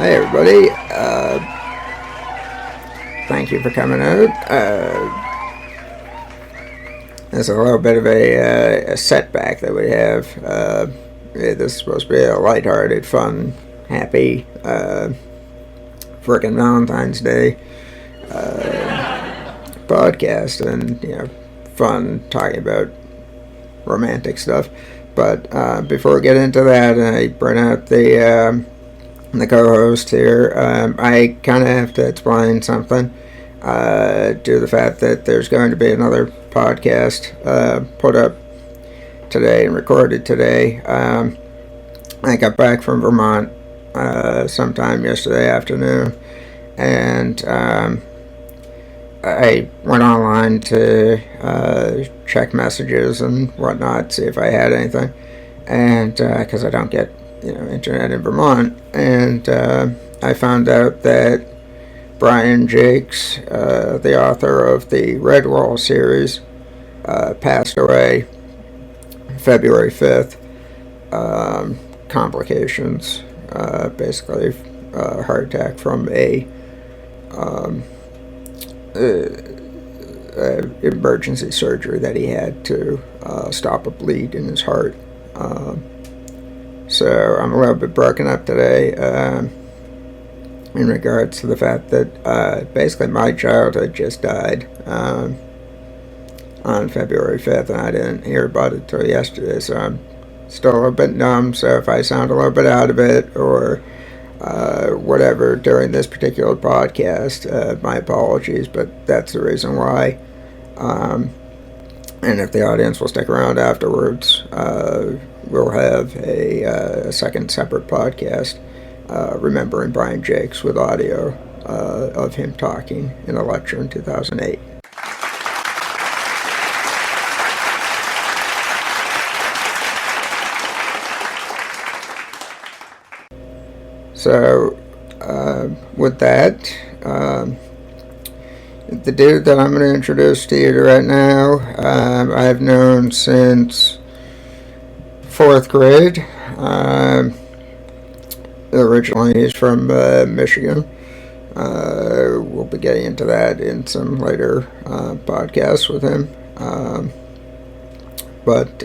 Hi everybody. Thank you for coming out. There's a little bit of a setback that we have. This is supposed to be a lighthearted, fun, happy, frickin' Valentine's Day podcast, and fun talking about romantic stuff. But before we get into that, I bring out the co-host here. I kind of have to explain something due to the fact that there's going to be another podcast put up today and recorded today. I got back from Vermont sometime yesterday afternoon, and I went online to check messages and whatnot, see if I had anything, and because I don't get internet in Vermont, and I found out that Brian Jakes, the author of the Redwall series, passed away February 5th. Complications, basically heart attack from a emergency surgery that he had to stop a bleed in his heart. So I'm a little bit broken up today in regards to the fact that basically my childhood just died on February 5th, and I didn't hear about it till yesterday, so I'm still a little bit numb. So if I sound a little bit out of it or whatever during this particular podcast, my apologies, but that's the reason why. And if the audience will stick around afterwards, we'll have a second separate podcast remembering Brian Jakes with audio of him talking in a lecture in 2008. So, with that, the dude that I'm going to introduce to you right now, I've known since 4th grade. Originally, he's from Michigan. We'll be getting into that in some later podcasts with him. But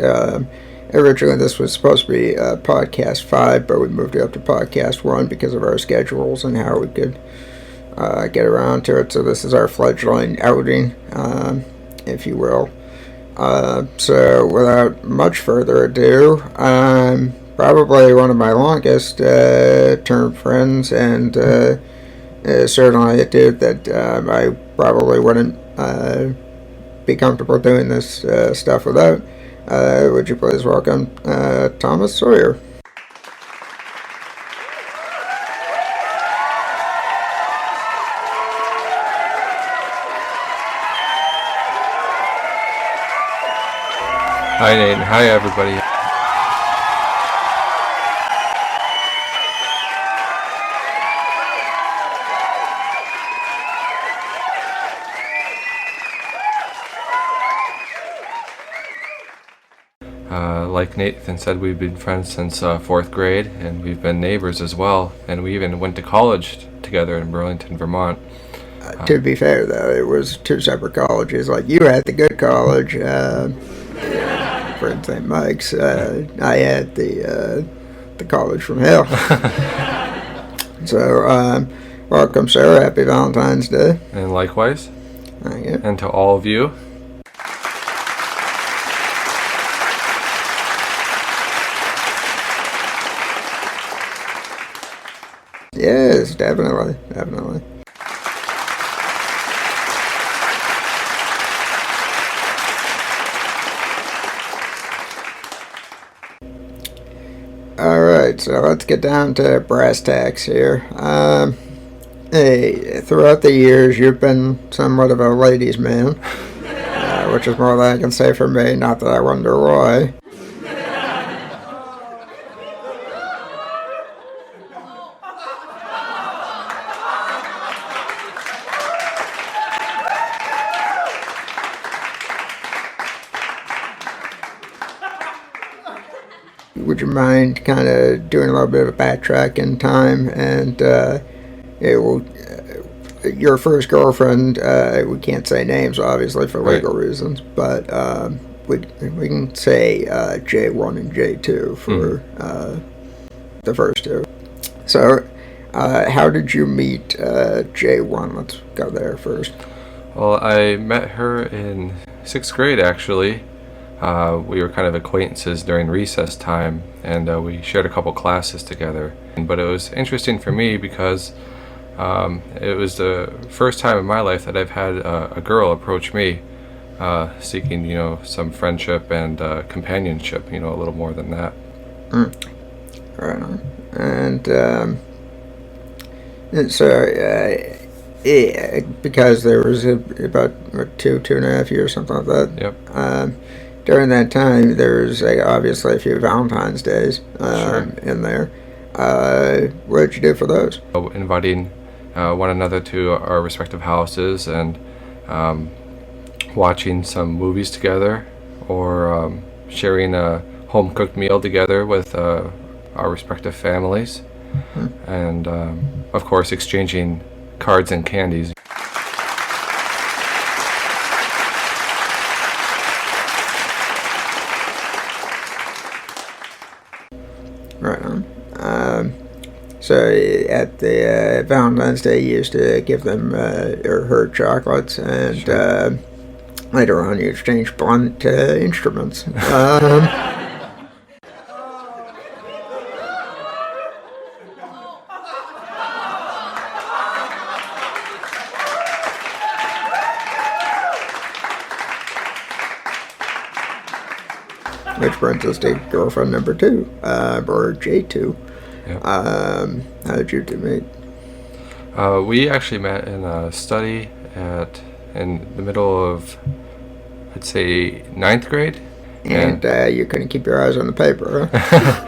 originally, this was supposed to be podcast 5, but we moved it up to podcast 1 because of our schedules and how we could get around to it. So this is our fledgling outing, if you will. So without much further ado, probably one of my longest term friends, and certainly a dude that I probably wouldn't be comfortable doing this stuff without. Would you please welcome Thomas Sawyer? Hi Nate, hi everybody. Like Nathan said, we've been friends since 4th grade, and we've been neighbors as well, and we even went to college together in Burlington, Vermont. To be fair, though, it was 2 separate colleges. Like, you had the good college, for St. Mike's. I had the college from hell. So, welcome, sir. Happy Valentine's Day. And likewise. Thank you. And to all of you. Yes, definitely. Alright, so let's get down to brass tacks here. Hey, throughout the years, you've been somewhat of a ladies' man, which is more than I can say for me, not that I wonder why. would you mind kind of doing a little bit of a backtrack in time and your first girlfriend? We can't say names, obviously, for Right. legal reasons, but we can say J1 and J2 for the first two. So, how did you meet J1? Let's go there first. Well, I met her in 6th grade, actually. We were kind of acquaintances during recess time, and we shared a couple classes together. But it was interesting for me because it was the first time in my life that I've had a girl approach me, seeking, some friendship and companionship, a little more than that. Right on. And so, because there was about 2.5 years, something like that. Yep. During that time, there's obviously a few Valentine's Days Sure. in there. What did you do for those? Inviting one another to our respective houses and watching some movies together, or sharing a home cooked meal together with our respective families, and of course exchanging cards and candies. Right on. So at the Valentine's Day, you used to give them or her chocolates, and Sure. later on you exchanged blunt instruments. Which brings us to girlfriend number two, or J2. Yep. How did you two meet? We actually met in a study in the middle of, I'd say, 9th grade. And you couldn't keep your eyes on the paper, huh?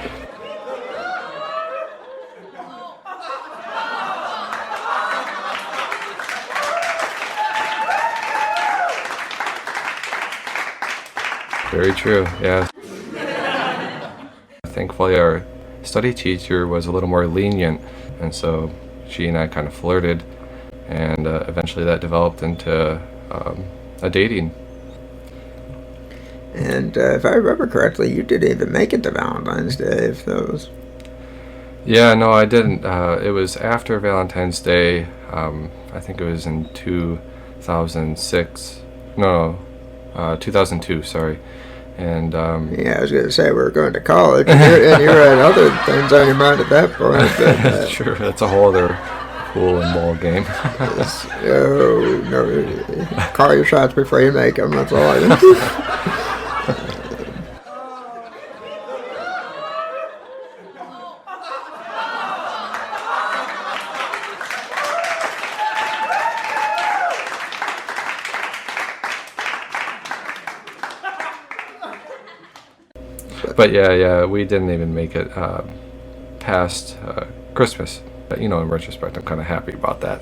Very true, yeah. Thankfully, our study teacher was a little more lenient, and so she and I kind of flirted, and eventually that developed into a dating. And if I remember correctly, you didn't even make it to Valentine's Day, if those. Yeah, no, I didn't. It was after Valentine's Day. I think it was in 2006. No, 2002, sorry. And Yeah, I was going to say we were going to college, and you had other things on your mind at that point. But, sure, that's a whole other pool and ball game. oh, no, call your shots before you make them. That's all I do. But yeah, we didn't even make it past Christmas. But, in retrospect, I'm kind of happy about that.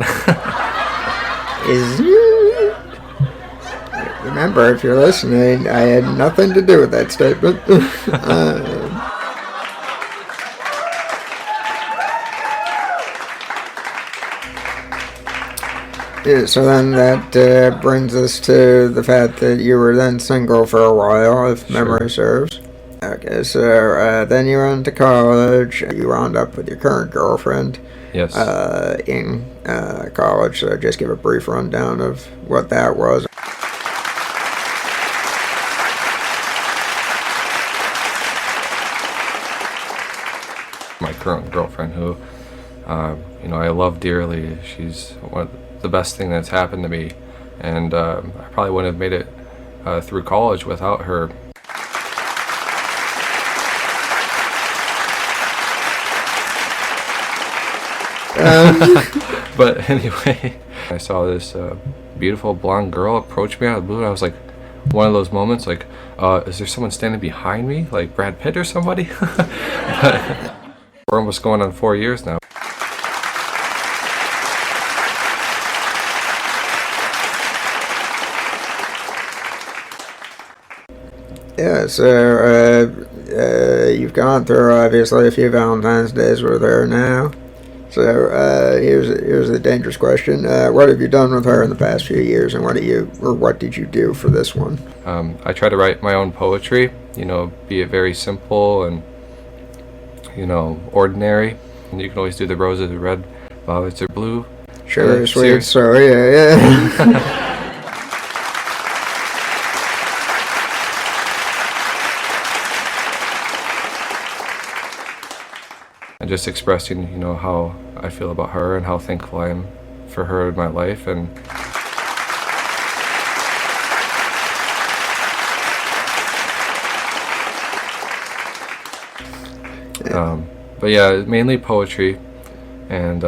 Remember, if you're listening, I had nothing to do with that statement. Yeah, so then that brings us to the fact that you were then single for a while, if memory serves. Okay, so then you went to college. You wound up with your current girlfriend Yes. in college. So just give a brief rundown of what that was. My current girlfriend, who, I love dearly. She's the best thing that's happened to me, and I probably wouldn't have made it through college without her. But anyway, I saw this beautiful blonde girl approach me out of the blue, and I was like, one of those moments, like, is there someone standing behind me, like Brad Pitt or somebody? But we're almost going on 4 years now. Yeah, so you've gone through obviously a few Valentine's days with her now. So here's a dangerous question. What have you done with her in the past few years, and what did you do for this one? I try to write my own poetry. Be it very simple and ordinary. And you can always do the roses are red, violets are blue. Sure, sweet. So yeah. And just expressing, how I feel about her and how thankful I am for her in my life. And but yeah, mainly poetry, and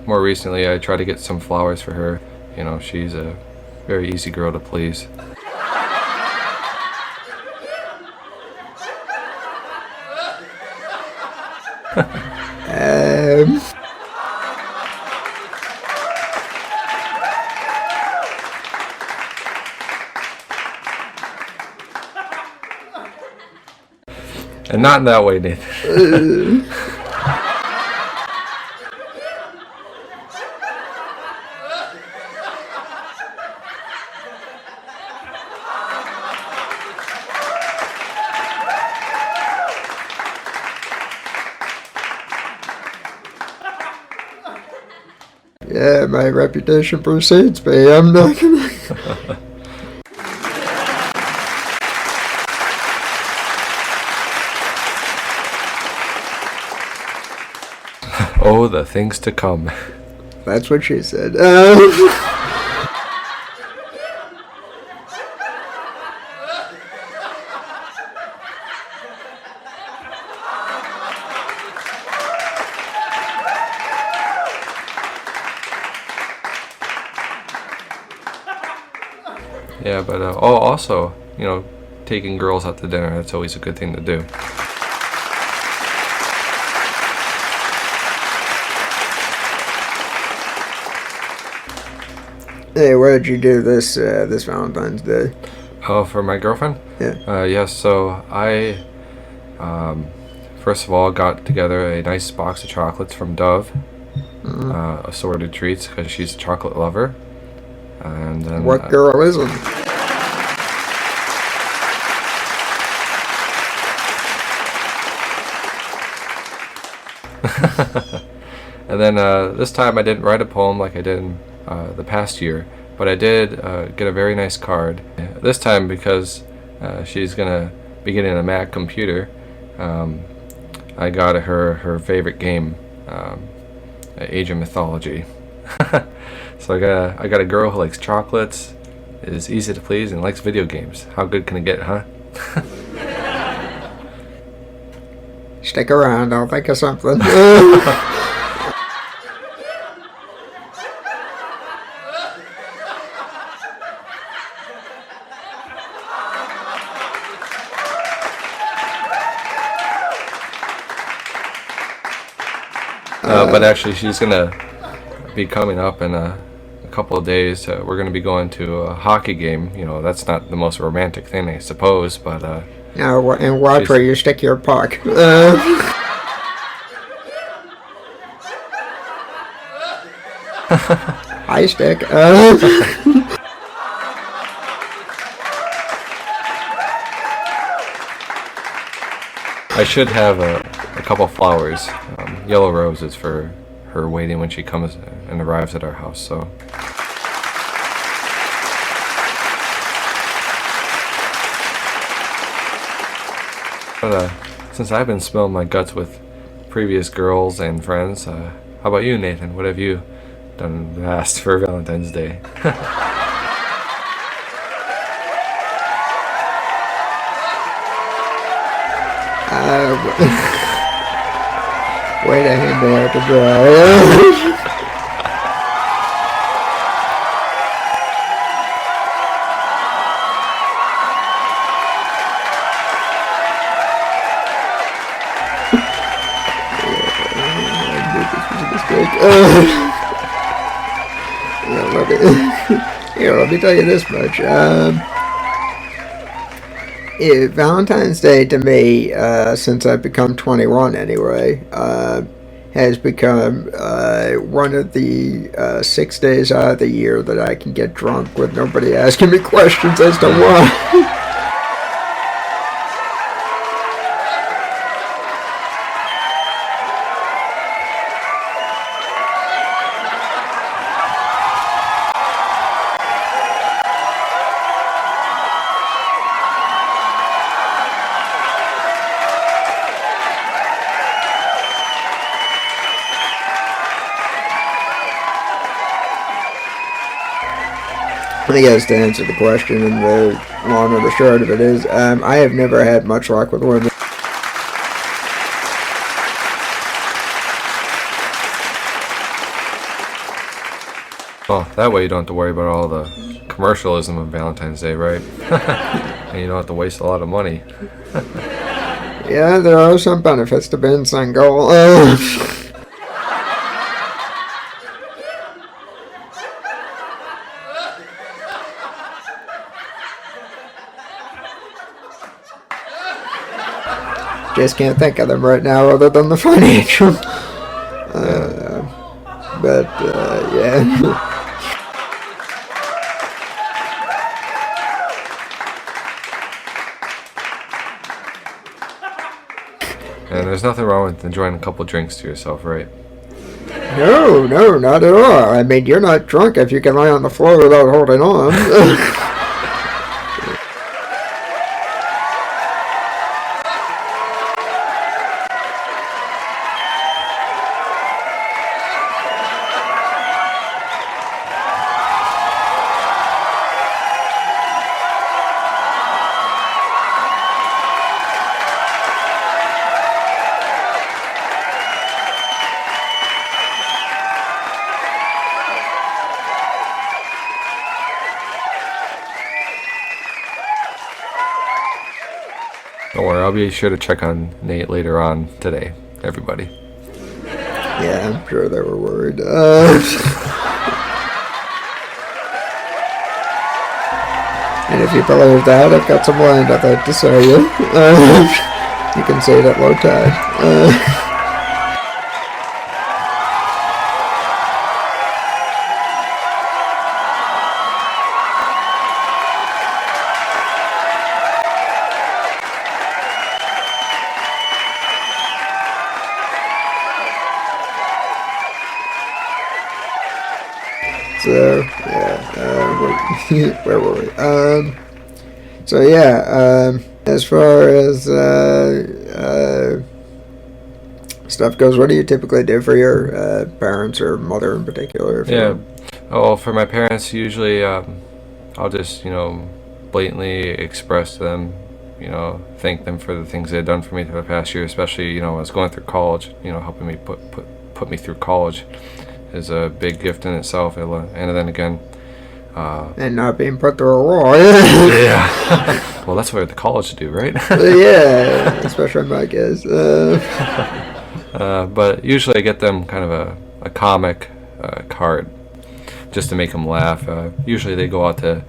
more recently I try to get some flowers for her. She's a very easy girl to please. And not in that way, Nathan. Yeah, my reputation precedes me. I'm not gonna. Oh, the things to come. That's what she said. Yeah, but also, taking girls out to dinner, that's always a good thing to do. Hey, what did you do this Valentine's Day? Oh, for my girlfriend? Yeah. Yes, so I, first of all, got together a nice box of chocolates from Dove, assorted treats, because she's a chocolate lover. And then, what girl isn't? And then this time I didn't write a poem like I did in the past year, but I did get a very nice card. This time, because she's gonna be getting a Mac computer, I got her favorite game, Age of Mythology. So I got a girl who likes chocolates, is easy to please, and likes video games. How good can it get, huh? Stick around, I'll think of something. But actually, she's gonna be coming up in a couple of days. We're gonna be going to a hockey game. That's not the most romantic thing, I suppose, but Now, and watch where you stick your puck. High stick. I should have a couple flowers, yellow roses for her waiting when she comes and arrives at our house. So. But since I've been spilling my guts with previous girls and friends, how about you, Nathan? What have you done last for Valentine's Day? Way to hang me out to dry. Let me tell you this much. Valentine's Day to me, since I've become 21 anyway, has become one of the 6 days out of the year that I can get drunk with nobody asking me questions as to why. I guess to answer the question, and the long or the short of it is, I have never had much luck with women. Well, that way you don't have to worry about all the commercialism of Valentine's Day, right? And you don't have to waste a lot of money. Yeah, there are some benefits to being single. Just can't think of them right now other than the financial. But, yeah. And there's nothing wrong with enjoying a couple drinks to yourself, right? No, not at all. I mean, you're not drunk if you can lie on the floor without holding on. Don't worry, I'll be sure to check on Nate later on today, everybody. Yeah, I'm sure they were worried. And if you believe that, I've got some land I'd like to sell you. You can see it at low tide. So, yeah, where were we? So, yeah, as far as stuff goes, what do you typically do for your parents or mother in particular? Yeah. Oh, for my parents, usually I'll just, blatantly express to them, thank them for the things they've done for me for the past year, especially, when I was going through college, helping me put me through college is a big gift in itself. And then again, and not being put through a wall. Yeah. Well, that's what the college do, right? Yeah, especially in my case. But usually I get them kind of a comic card just to make them laugh. Usually they go out to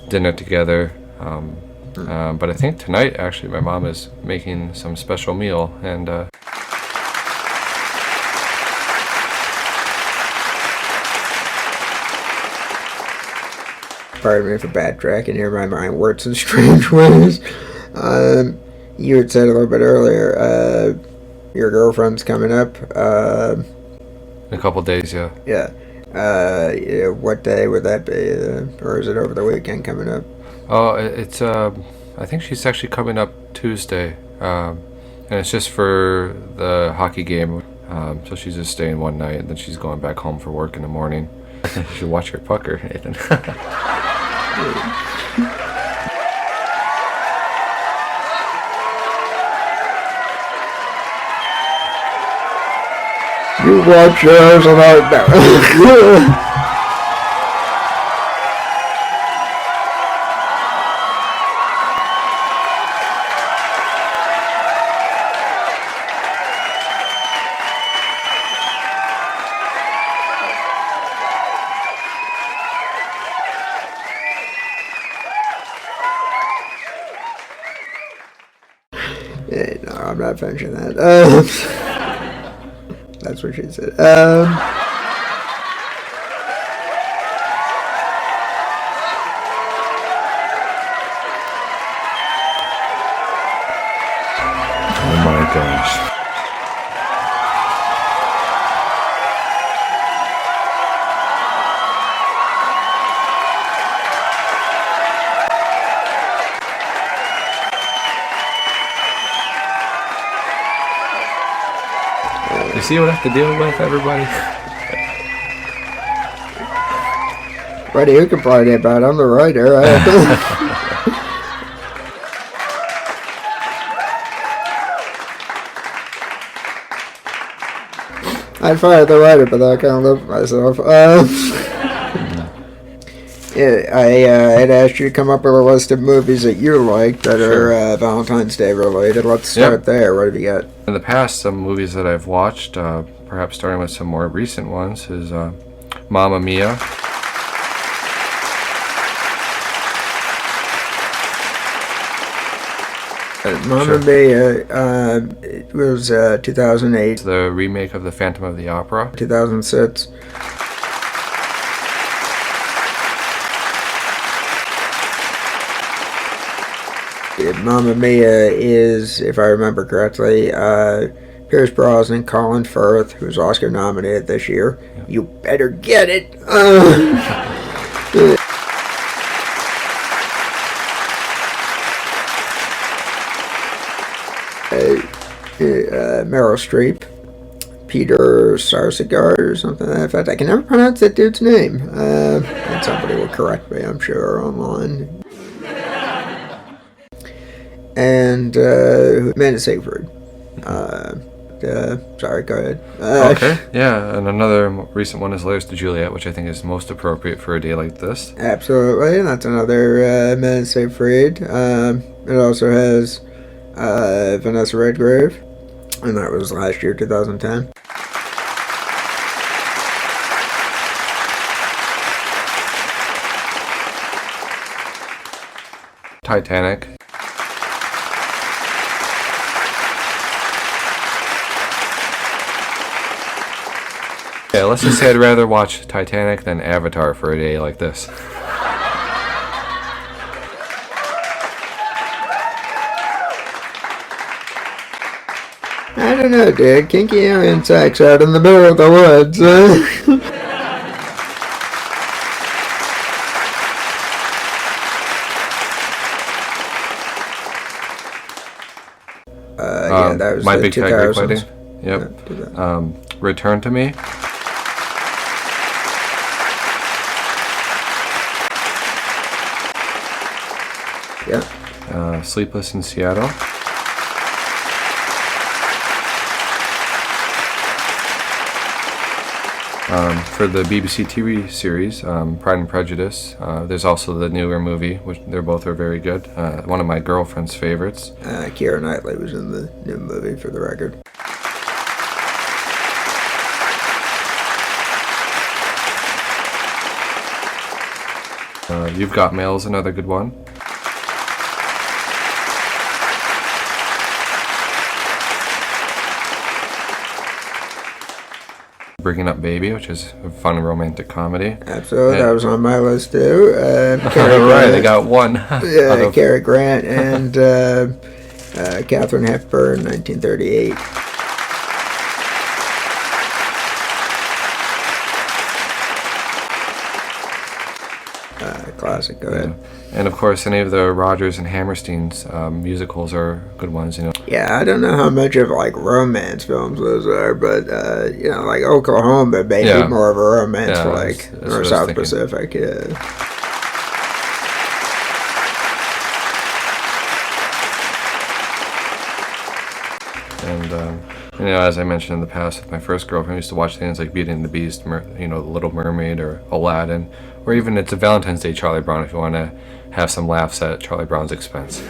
dinner together. But I think tonight, actually, my mom is making some special meal, and pardon me for backtracking here, my mind works in strange ways. You had said a little bit earlier, your girlfriend's coming up. in a couple days, yeah. Yeah. What day would that be? Or is it over the weekend coming up? Oh, it's I think she's actually coming up Tuesday, and it's just for the hockey game. So she's just staying one night, and then she's going back home for work in the morning. You should watch your pucker, Nathan. You watch yours and I know. No, I'm not finishing that. That's what she said. Oh my gosh. You see what I have to deal with, everybody? Buddy, you can play that, but I'm the writer. I have to... I'd fire the writer, but I can't live with myself. Yeah, I had asked you to come up with a list of movies that you like that are Valentine's Day related. Let's start there. What have you got? In the past, some movies that I've watched, perhaps starting with some more recent ones, is Mamma Mia. Mamma Mia, it was 2008. It's the remake of The Phantom of the Opera. 2006. Mamma Mia is, if I remember correctly, Pierce Brosnan, Colin Firth, who's Oscar nominated this year. Yeah. You better get it. Meryl Streep, Peter Sarsgaard or something like that effect. I can never pronounce that dude's name. And somebody will correct me, I'm sure, online. And Amanda Seyfried. Sorry, go ahead. Okay, yeah, and another recent one is Letters to Juliet, which I think is most appropriate for a day like this. Absolutely, that's another Amanda Seyfried. It also has Vanessa Redgrave, and that was last year, 2010. Titanic. Yeah, let's just say I'd rather watch Titanic than Avatar for a day like this. I don't know, dude. Kinky alien sex out in the middle of the woods. Yeah, that was My the Big Fat Greek Wedding. Yep. Yeah, Return to Me. Yeah. Sleepless in Seattle. For the BBC TV series, Pride and Prejudice, there's also the newer movie, which they're both are very good. One of my girlfriend's favorites. Keira Knightley was in the new movie, for the record. You've Got Mail is another good one. Bringing Up Baby, which is a fun romantic comedy. Absolutely, that was on my list too. Right, I got one. Yeah, Cary Grant and Katharine Hepburn, 1938. Classic, go ahead. And of course, any of the Rodgers and Hammerstein's musicals are good ones, you know. Yeah, I don't know how much of like romance films those are, but you know, like Oklahoma, maybe more of a romance flick, or South Pacific, yeah. And you know, as I mentioned in the past, with my first girlfriend, I used to watch things like Beauty and the Beast, you know, The Little Mermaid, or Aladdin, or even It's a Valentine's Day Charlie Brown if you want to have some laughs at Charlie Brown's expense.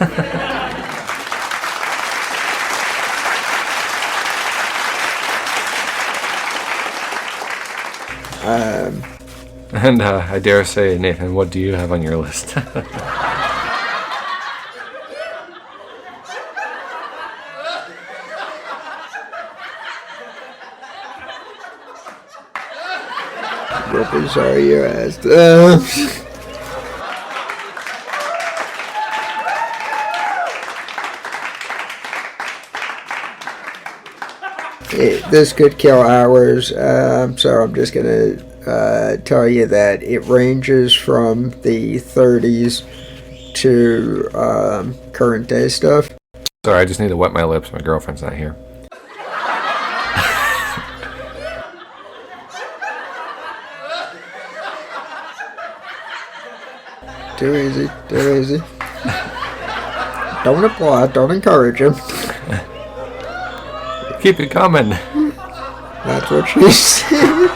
And I dare say, Nathan, what do you have on your list? will be sorry you asked. This could kill hours, so I'm just gonna tell you that it ranges from the 30s to current day stuff. Sorry, I just need to wet my lips. My girlfriend's not here. Too easy, too easy. Don't applaud, don't encourage him. Keep it coming. That's what she said.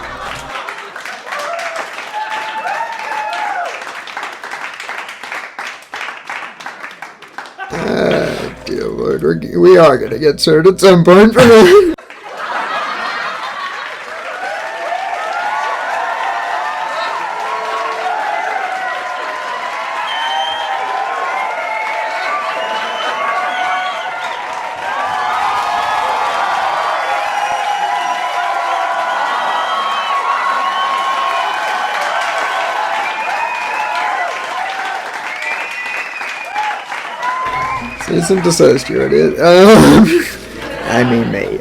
Dear Lord, we are going to get sued at some point for that. Cease and desist, you idiot. I mean me.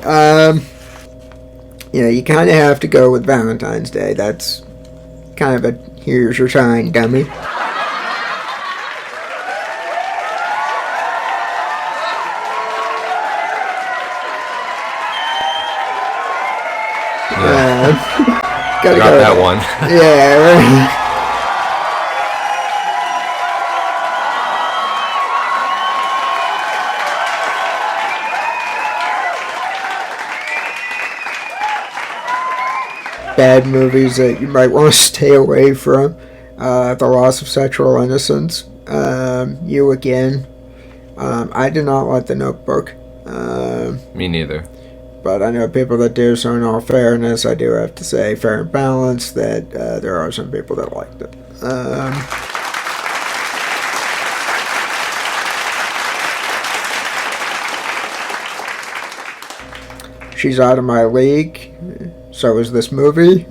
You kind of have to go with Valentine's Day. That's kind of a here's your sign, dummy. Gotta Got go that one. Yeah, right. Bad movies that you might want to stay away from. The Loss of Sexual Innocence. You Again. I do not like The Notebook. Me neither. But I know people that do, so in all fairness, I do have to say, fair and balanced, that there are some people that liked it. She's Out of My League. So is this movie.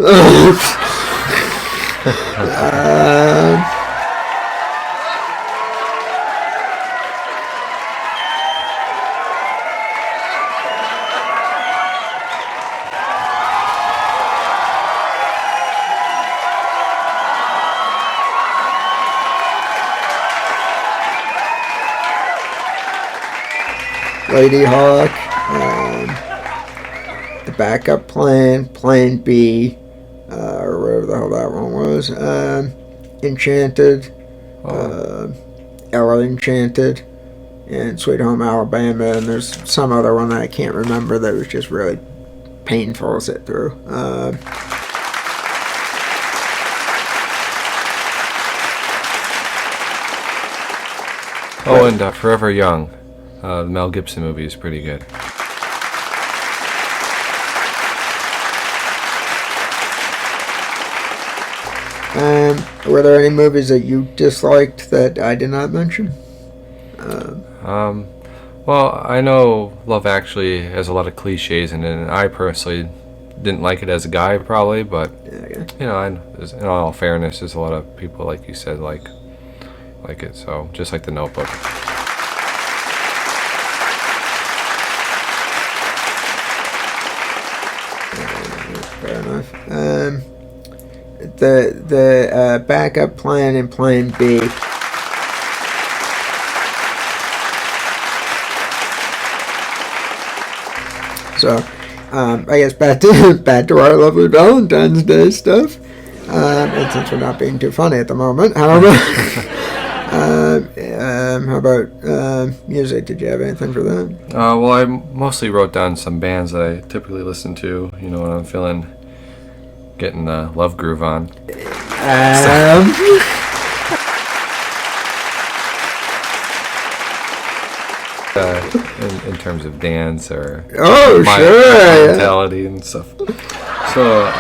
Lady Hawk. The Backup Plan, Plan B, or whatever the hell that one was. Enchanted, Ella Enchanted, and Sweet Home Alabama, and there's some other one that I can't remember that was just really painful to sit through. And Forever Young. The Mel Gibson movie is pretty good. Were there any movies that you disliked that I did not mention? Well, I know Love Actually has a lot of cliches in it, and I personally didn't like it as a guy, probably, but, Okay. in all fairness, there's a lot of people, like you said, like it, so, just like The Notebook. Fair enough. The Backup Plan and Plan B. So, I guess back to our lovely Valentine's Day stuff. And since we're not being too funny at the moment, how about music? Did you have anything for that? Well, I mostly wrote down some bands that I typically listen to, when I'm getting the love groove on. In terms of dance or my mentality and stuff. So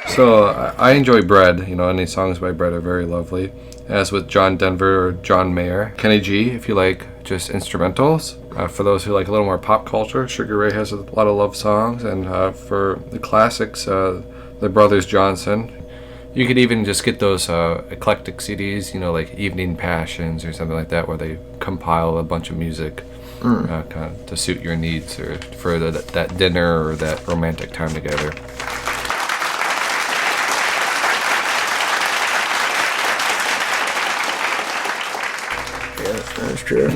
So I enjoy Bread. Any songs by Bread are very lovely. As with John Denver or John Mayer. Kenny G, if you like just instrumentals. For those who like a little more pop culture, Sugar Ray has a lot of love songs. And for the classics, the Brothers Johnson. You could even just get those eclectic CDs, like Evening Passions or something like that, where they compile a bunch of music kind of to suit your needs or for that dinner or that romantic time together. That's true.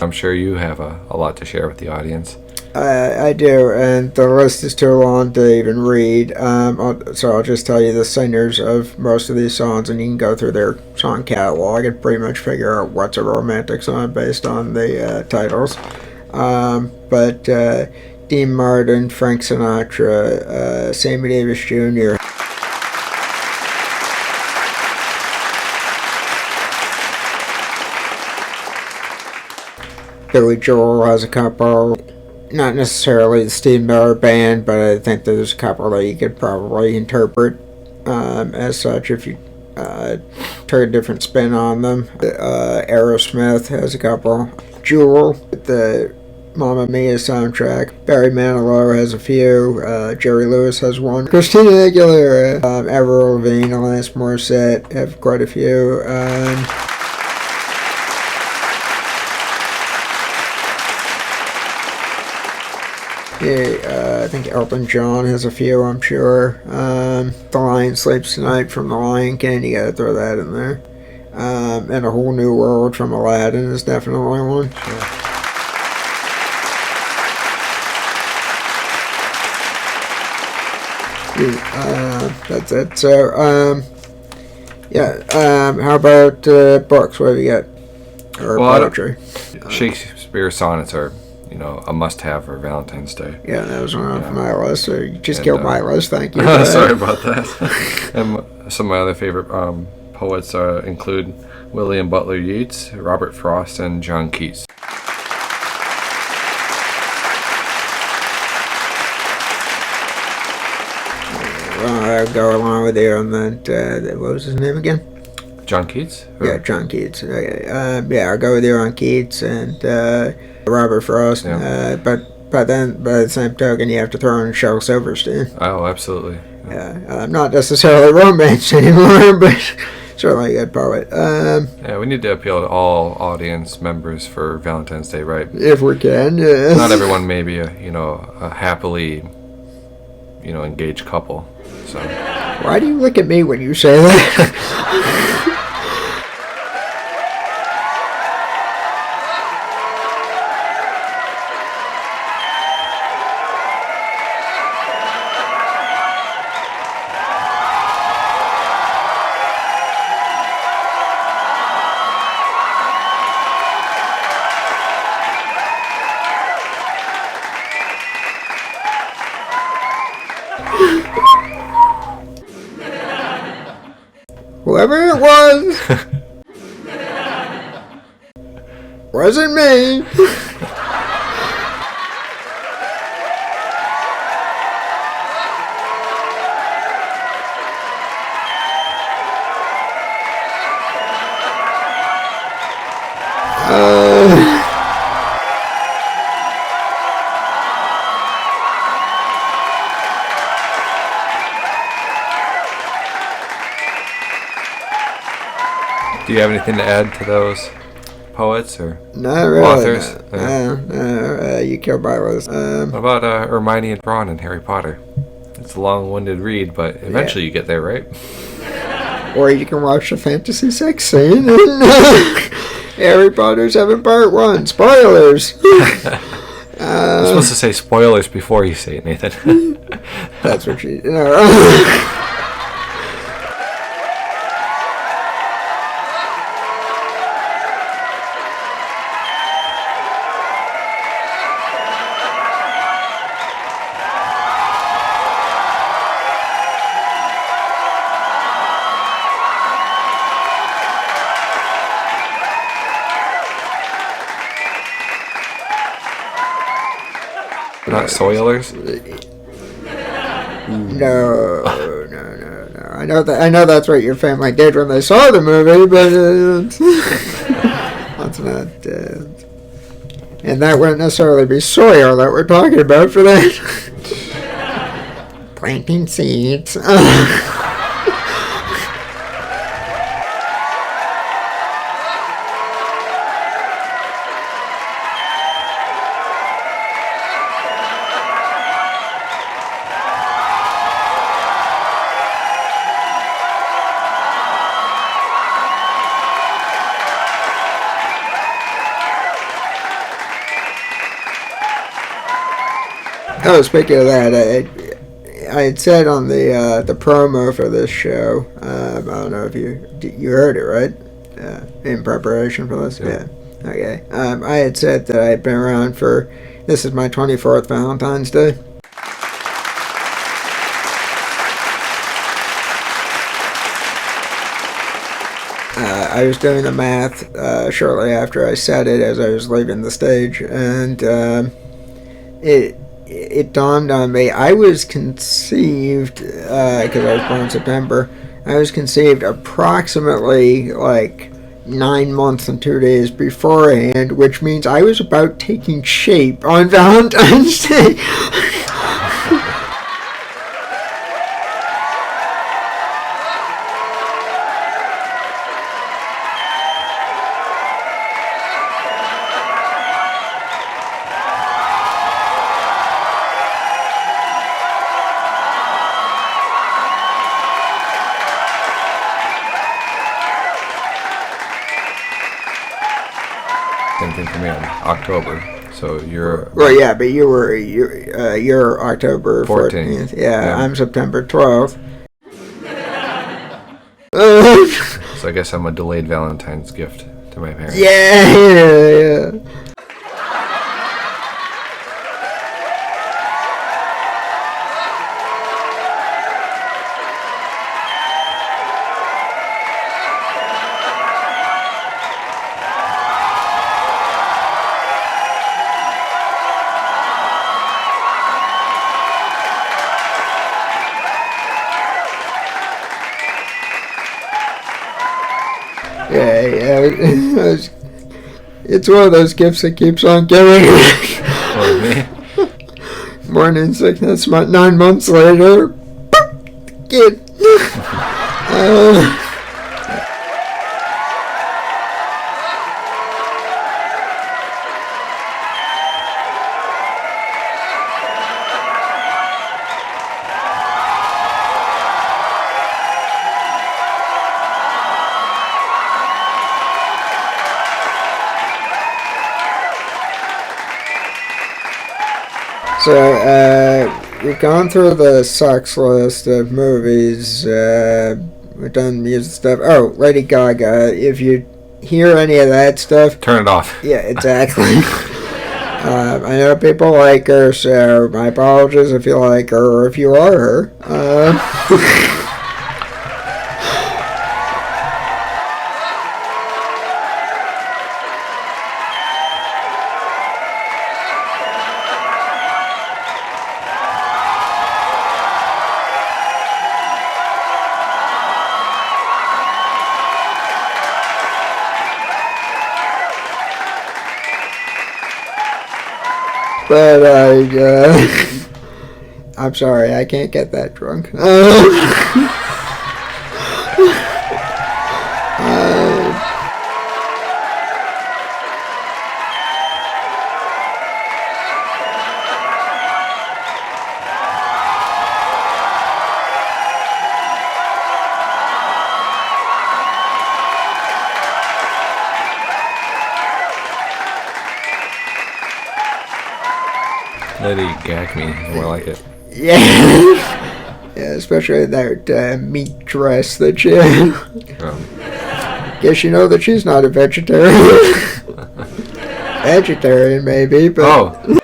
I'm sure you have a lot to share with the audience. I do, and the list is too long to even read. So I'll just tell you the singers of most of these songs, and you can go through their song catalog and pretty much figure out what's a romantic song based on the titles. But Dean Martin, Frank Sinatra, Sammy Davis Jr. Billy Joel has a couple. Not necessarily the Steve Miller Band, but I think there's a couple that you could probably interpret as such if you turn a different spin on them. Aerosmith has a couple. Jewel, the Mamma Mia soundtrack. Barry Manilow has a few. Jerry Lewis has one. Christina Aguilera, Avril Lavigne, Alanis Morissette have quite a few. I think Elton John has a few, I'm sure. The Lion Sleeps Tonight from The Lion King, you gotta throw that in there. And A Whole New World from Aladdin is definitely one. That's it. So, how about books? What have you got? Or poetry? Shakespeare sonnets are a must-have for Valentine's Day. Yeah, that was one off my list. So you just killed my list. Thank you. Sorry about that. And some of my other favorite poets include William Butler Yeats, Robert Frost, and John Keats. I'll go along with you on that. What was his name again? John Keats? Yeah, John Keats. Okay. I'll go with you on Keats and Robert Frost. Yeah. But then, by the same token, you have to throw in Shel Silverstein. Oh, absolutely. Yeah, not necessarily romance anymore, but certainly a good poet. Yeah, we need to appeal to all audience members for Valentine's Day, right? If we can, yes. Not everyone may be a happily, engaged couple. So. Why do you look at me when you say that? Whoever it was, wasn't me. Do you have anything to add to those poets or Not really. authors? You killed my list. What about Hermione and Ron in Harry Potter? It's a long-winded read, but eventually you get there, right? Or you can watch the fantasy sex scene in Harry Potter 7 Part 1. Spoilers! You're supposed to say spoilers before you say it, Nathan. That's what you Not spoilers? No, no, no, no. I know that's what your family did when they saw the movie, but that's not. And that wouldn't necessarily be Sawyer that we're talking about for that. Planting seeds. Oh, speaking of that, I had said on the promo for this show. I don't know if you heard it, right? In preparation for this, yeah. Okay. I had said that I'd been around for. This is my 24th Valentine's Day. I was doing the math shortly after I said it as I was leaving the stage, and it dawned on me. I was conceived, because I was born in September, I was conceived approximately like 9 months and 2 days beforehand, which means I was about taking shape on Valentine's Day. Same thing for me on October. So you're. Well, yeah, but you're October 14th. Yeah, I'm September 12th. So I guess I'm a delayed Valentine's gift to my parents. Yeah. Yeah. It's one of those gifts that keeps on giving. Or me. Morning sickness, 9 months later. Kid. So, we've gone through the sucks list of movies. We've done music stuff. Oh, Lady Gaga. If you hear any of that stuff, turn it off. Yeah, exactly. I know people like her, so my apologies if you like her or if you are her. But I'm sorry, I can't get that drunk. Lady Gag me, more like it. Yeah. Yeah, especially that meat dress that she had. Guess you know that she's not a vegetarian. Vegetarian, maybe, but. Oh.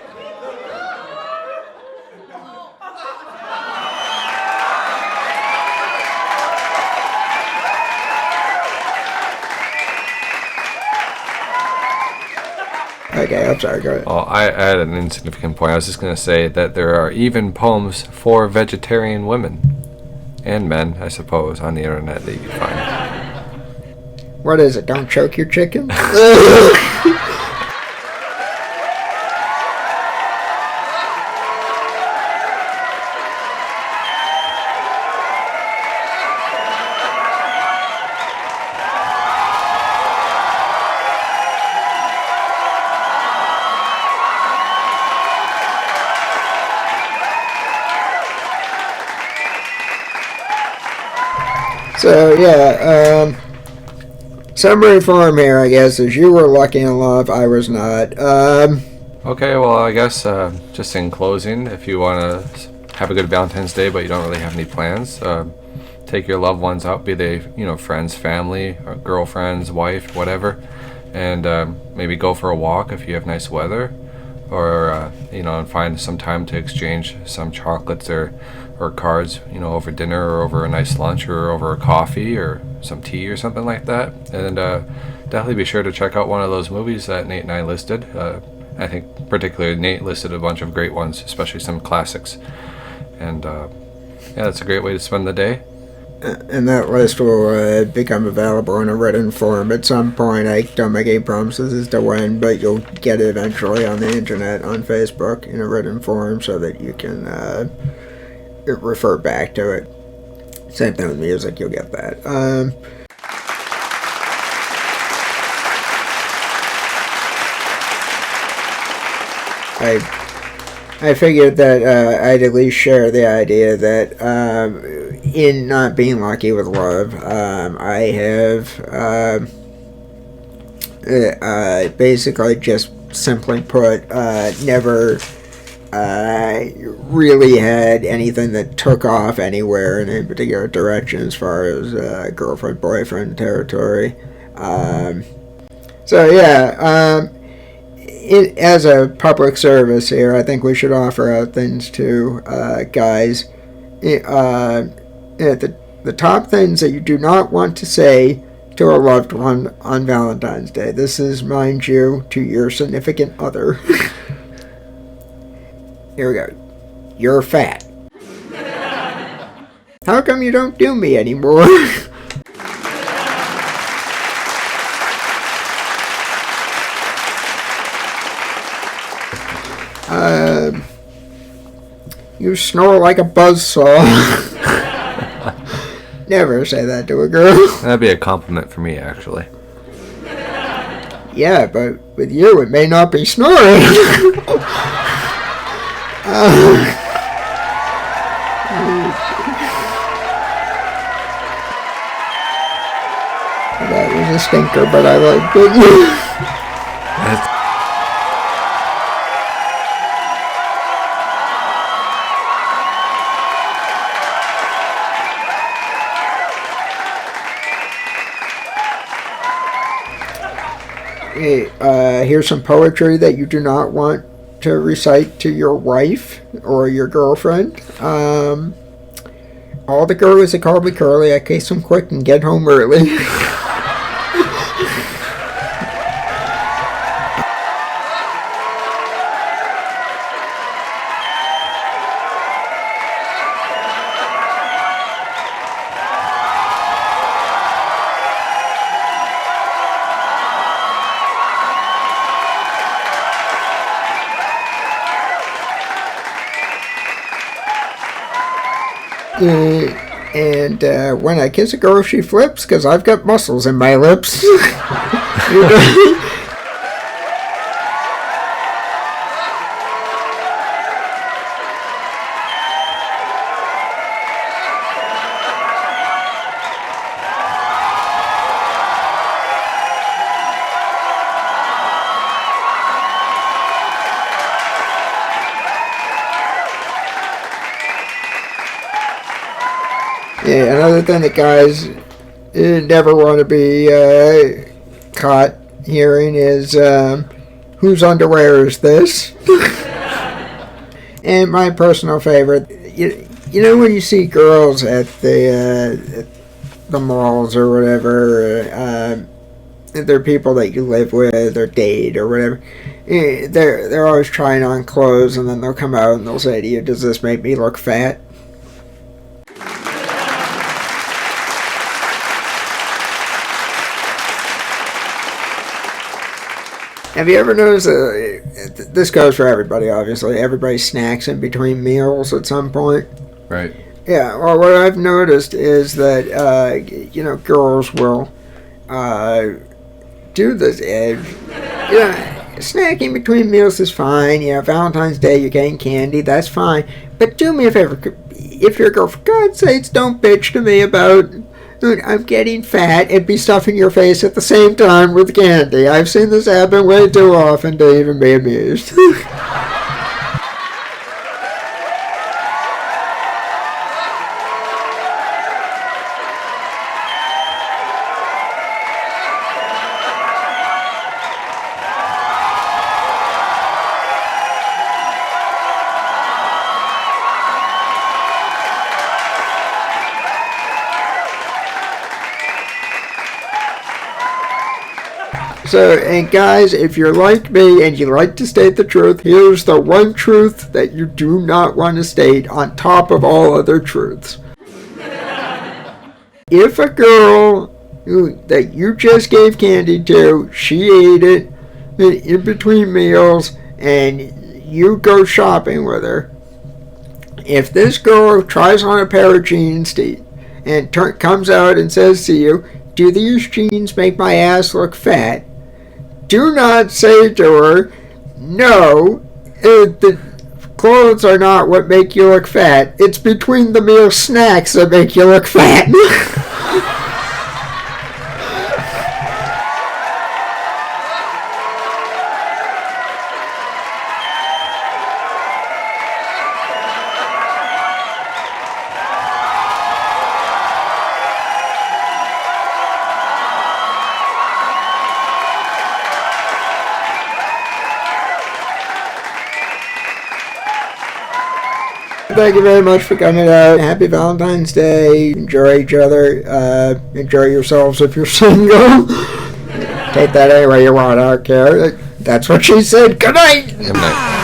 okay, I'm sorry, go ahead. Well, I had an insignificant point. I was just going to say that there are even poems for vegetarian women and men, I suppose, on the internet that you can find. What is it? Don't choke your chicken? So, yeah, summary form here, I guess, is you were lucky in love, I was not. Okay, well, I guess just in closing, if you want to have a good Valentine's Day, but you don't really have any plans, take your loved ones out, be they, friends, family, or girlfriends, wife, whatever, and maybe go for a walk if you have nice weather, or, and find some time to exchange some chocolates or cards, over dinner or over a nice lunch or over a coffee or some tea or something like that. And definitely be sure to check out one of those movies that Nate and I listed. I think particularly Nate listed a bunch of great ones, especially some classics. And yeah, that's a great way to spend the day. And that list will become available in a written form at some point. I don't make any promises as to when, but you'll get it eventually on the internet, on Facebook, in a written form so that you can refer back to it. Same thing with music, you'll get that. I figured that I'd at least share the idea that in not being lucky with love, I have basically just simply put never really had anything that took off anywhere in any particular direction as far as girlfriend-boyfriend territory. So yeah, as a public service here, I think we should offer out things to guys. The top things that you do not want to say to a loved one on Valentine's Day. This is, mind you, to your significant other. Here we go. You're fat. How come you don't do me anymore? You snore like a buzzsaw. Never say that to a girl. That'd be a compliment for me, actually. Yeah, but with you, it may not be snoring. That was a stinker, but I liked it. Here's some poetry that you do not want to recite to your wife or your girlfriend. All the girlies that call me curly, I kiss them quick and get home early. And when I kiss a girl, she flips because I've got muscles in my lips. Yeah, another thing that guys never want to be caught hearing is, whose underwear is this? And my personal favorite, you know when you see girls at the malls or whatever, they're people that you live with or date or whatever, they're always trying on clothes, and then they'll come out and they'll say to you, "Does this make me look fat?" Have you ever noticed, this goes for everybody, obviously, everybody snacks in between meals at some point? Right. Yeah, well, what I've noticed is that, girls will do this. Snacking between meals is fine. Valentine's Day, you're getting candy, that's fine. But do me a favor, if you're a girl, for God's sakes, don't bitch to me about, I'm getting fat, and be stuffing your face at the same time with candy. I've seen this happen way too often to even be amused. So, and guys, if you're like me and you like to state the truth, here's the one truth that you do not want to state on top of all other truths. If a girl that you just gave candy to, she ate it in between meals, and you go shopping with her, if this girl tries on a pair of jeans and comes out and says to you, "Do these jeans make my ass look fat?" Do not say to her, "No, the clothes are not what make you look fat. It's between the meal snacks that make you look fat." Thank you very much for coming out. Happy Valentine's Day. Enjoy each other. Enjoy yourselves if you're single. Take that any way you want. I don't care. That's what she said. Good night. Good night.